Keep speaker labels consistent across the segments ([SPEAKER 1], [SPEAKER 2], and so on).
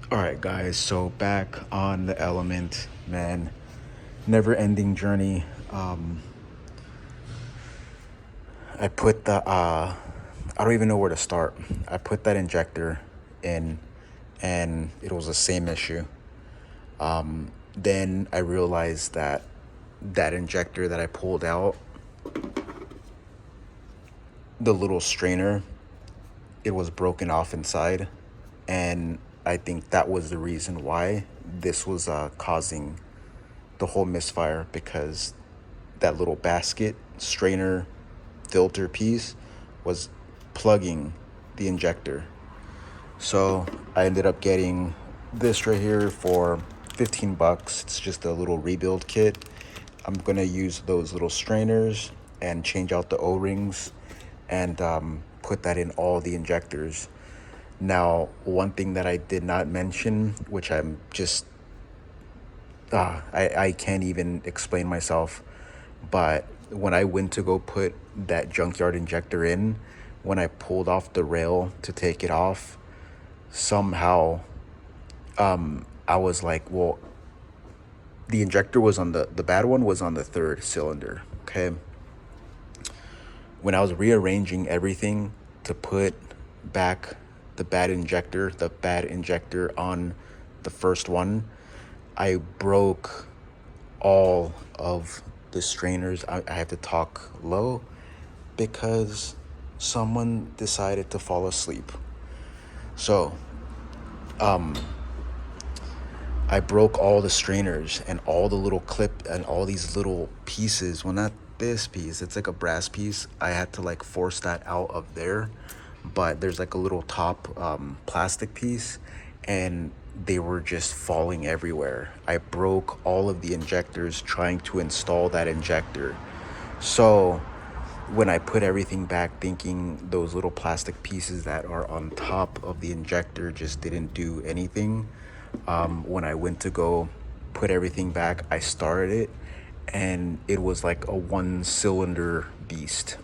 [SPEAKER 1] All right, guys. So back on the element, man. Never-ending journey. I put the I don't even know where to start. I put that injector in, and it was the same issue. Then I realized that that injector that I pulled out, the little strainer, it was broken off inside, and I think that was the reason why this was causing the whole misfire, because that little basket strainer filter piece was plugging the injector. So I ended up getting this right here for 15 bucks. It's just a little rebuild kit. I'm gonna use those little strainers and change out the O-rings and put that in all the injectors. Now, one thing that I did not mention, which I'm just I can't even explain myself. But when I went to go put that junkyard injector in, when I pulled off the rail to take it off, somehow I was like, well, the injector was on the bad one was on the third cylinder. Okay. When I was rearranging everything to put back the bad injector on the first one, I broke all of the strainers. I have to talk low because someone decided to fall asleep. So I broke all the strainers and all the little clip and all these little pieces. Well, not this piece, it's like a brass piece. I had to like force that out of there, but there's like a little top plastic piece, and they were just falling everywhere. I broke all of the injectors trying to install that injector. So when I put everything back, thinking those little plastic pieces that are on top of the injector just didn't do anything, when I went to go put everything back, I started it, and it was like a one-cylinder beast.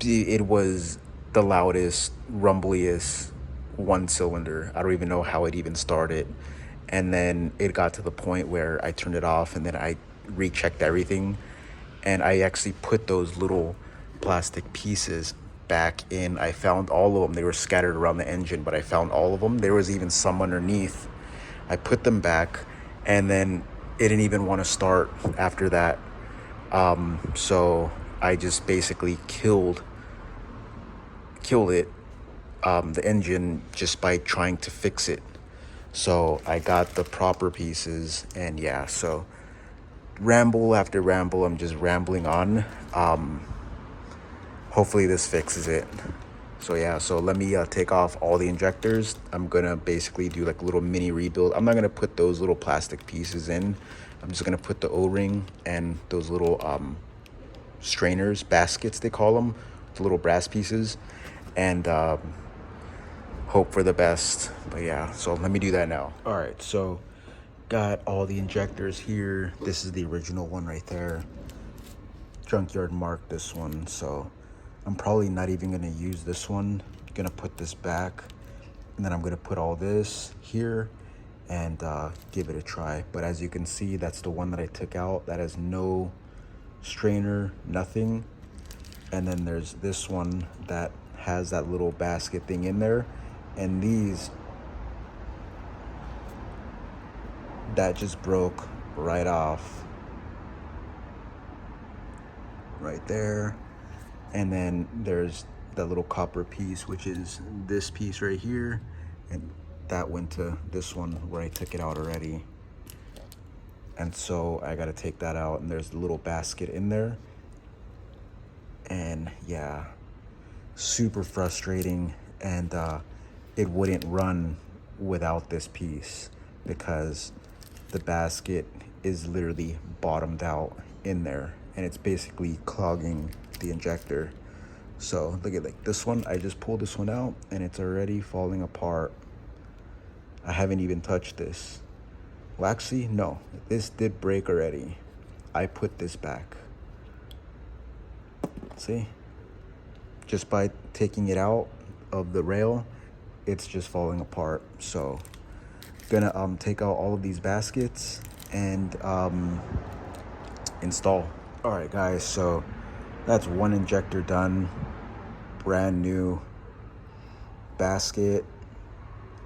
[SPEAKER 1] It was the loudest, rumbliest one cylinder. I don't even know how it even started. And then it got to the point where I turned it off, and then I rechecked everything, and I actually put those little plastic pieces back in. I found all of them. They were scattered around the engine, but I found all of them. There was even some underneath. I put them back, and then it didn't even want to start after that. So I just basically killed it, the engine, just by trying to fix it. So I got the proper pieces, and yeah, so ramble after ramble, I'm just rambling on. Hopefully this fixes it. So yeah, so let me take off all the injectors. I'm gonna basically do like a little mini rebuild. I'm not gonna put those little plastic pieces in. I'm just gonna put the O-ring and those little strainers, baskets they call them, the little brass pieces, and hope for the best. But yeah, so let me do that now. All right, so got all the injectors here. This is the original one right there. Junkyard marked this one, so I'm probably not even gonna use this one. I'm gonna put this back, and then I'm gonna put all this here and give it a try. But as you can see, that's the one that I took out. That has no strainer, nothing. And then there's this one that has that little basket thing in there, and these that just broke right off right there. And then there's that little copper piece, which is this piece right here, and that went to this one where I took it out already. And so I got to take that out, and there's the little basket in there. And yeah, super frustrating. And it wouldn't run without this piece because the basket is literally bottomed out in there, and it's basically clogging the injector. So look at like this one, I just pulled this one out and it's already falling apart. I haven't even touched this. Well, actually, no, this did break already. I put this back. See? Just by taking it out of the rail, it's just falling apart. So gonna take out all of these baskets and install. All right guys, so that's one injector done. Brand new basket,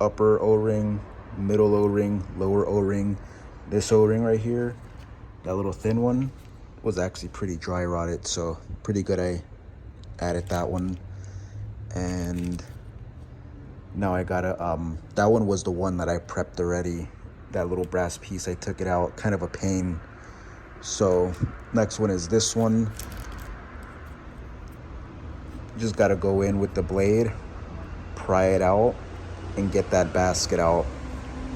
[SPEAKER 1] upper O-ring, middle O-ring, lower O-ring. This O-ring right here, that little thin one, was actually pretty dry rotted, so pretty good I added that one. And now I gotta that one was the one that I prepped already. That little brass piece, I took it out, kind of a pain. So next one is this one. Just gotta go in with the blade, pry it out, and get that basket out.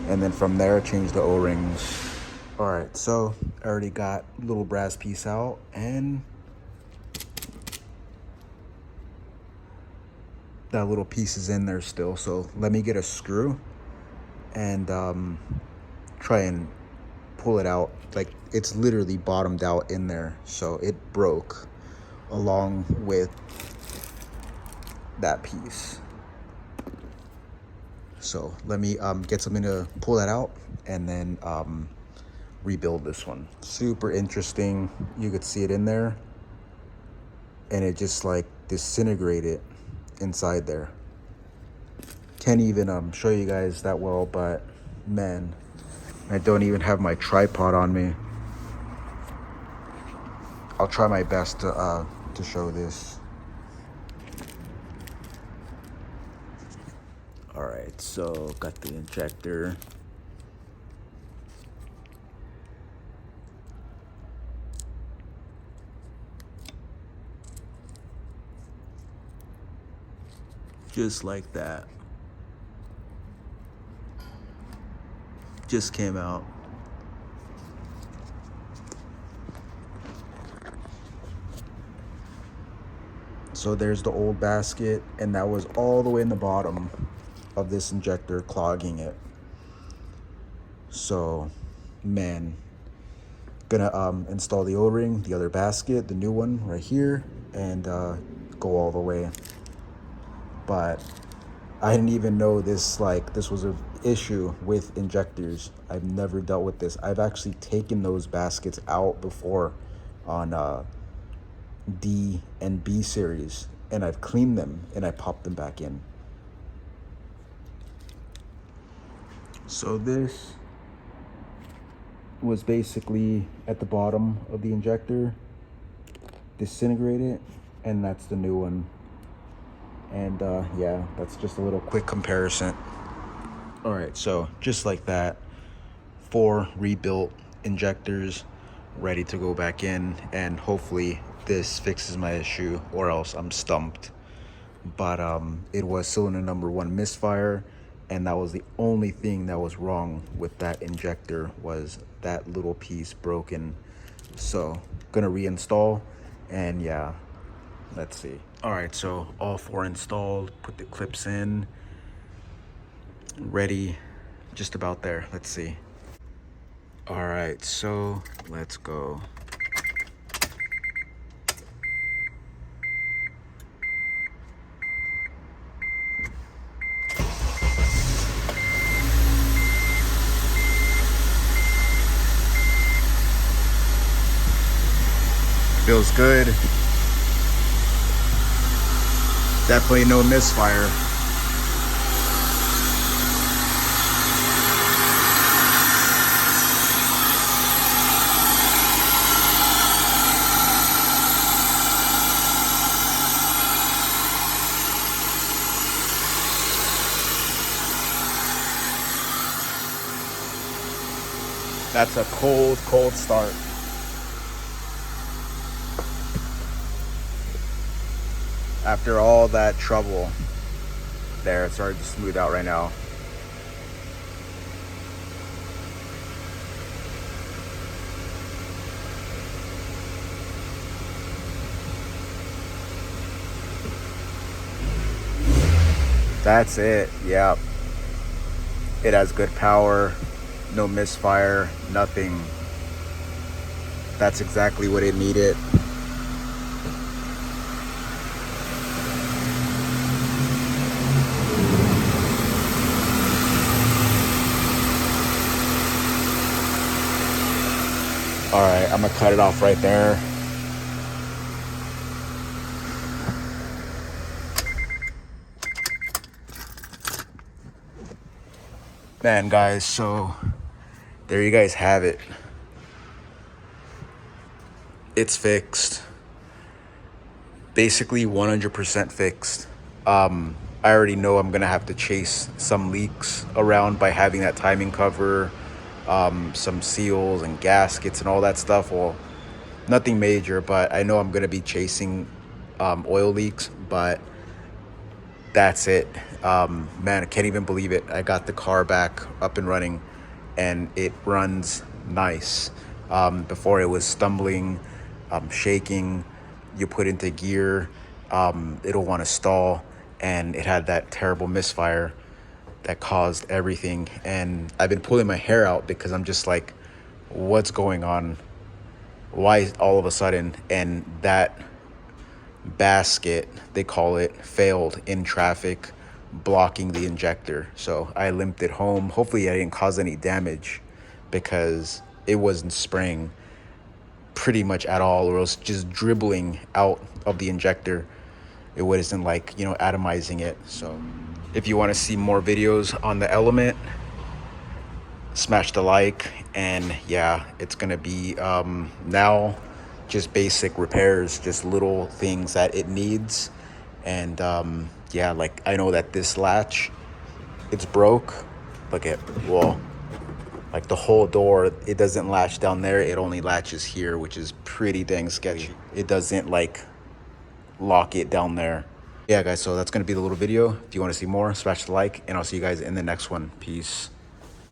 [SPEAKER 1] And then from there, change the O-rings. All right, so I already got little brass piece out, and that little piece is in there still. So let me get a screw and try and pull it out. Like, it's literally bottomed out in there, so it broke along with that piece. So let me get something to pull that out and then rebuild this one. Super interesting. You could see it in there, and it just like disintegrated inside there. Can't even show you guys that well, but man, I don't even have my tripod on me. I'll try my best to show this. All right, so got the injector. Just like that. Just came out. So there's the old basket, and that was all the way in the bottom of this injector, clogging it. So, man, gonna install the O-ring, the other basket, the new one right here, and go all the way. But I didn't even know this was an issue with injectors. I've never dealt with this. I've actually taken those baskets out before on D and B series, and I've cleaned them and I popped them back in. So this was basically at the bottom of the injector, disintegrated, and that's the new one. And yeah, that's just a little quick comparison. All right, so just like that, 4 rebuilt injectors ready to go back in, and hopefully this fixes my issue, or else I'm stumped. But it was cylinder number 1 misfire, and that was the only thing that was wrong with that injector, was that little piece broken. So gonna reinstall, and yeah, let's see. All right, so all 4 installed, put the clips in, ready, just about there. Let's see. All right, so let's go. Feels good. Definitely no misfire. That's a cold, cold start. After all that trouble, there, it's starting to smooth out right now. That's it, yep. It has good power, no misfire, nothing. That's exactly what it needed. All right, I'm gonna cut it off right there. Man, guys, so there you guys have it. It's fixed. Basically 100% fixed. I already know I'm gonna have to chase some leaks around by having that timing cover, some seals and gaskets and all that stuff. Well, nothing major, but I know I'm gonna be chasing oil leaks, but that's it. Man, I can't even believe it. I got the car back up and running, and it runs nice. Before it was stumbling, shaking. You put into gear, it'll want to stall, and it had that terrible misfire that caused everything. And I've been pulling my hair out because I'm just like, what's going on? Why all of a sudden? And that basket, they call it, failed in traffic, blocking the injector. So I limped it home. Hopefully I didn't cause any damage because it wasn't spraying pretty much at all, or else just dribbling out of the injector. It wasn't like, atomizing it. So if you want to see more videos on the Element, smash the like. And yeah, it's gonna be now just basic repairs, just little things that it needs. And yeah, like I know that this latch, it's broke. Look at, well, like the whole door, it doesn't latch down there, it only latches here, which is pretty dang sketchy. It doesn't like lock it down there. Yeah guys, so that's gonna be the little video. If you want to see more, smash the like, and I'll see you guys in the next one. Peace.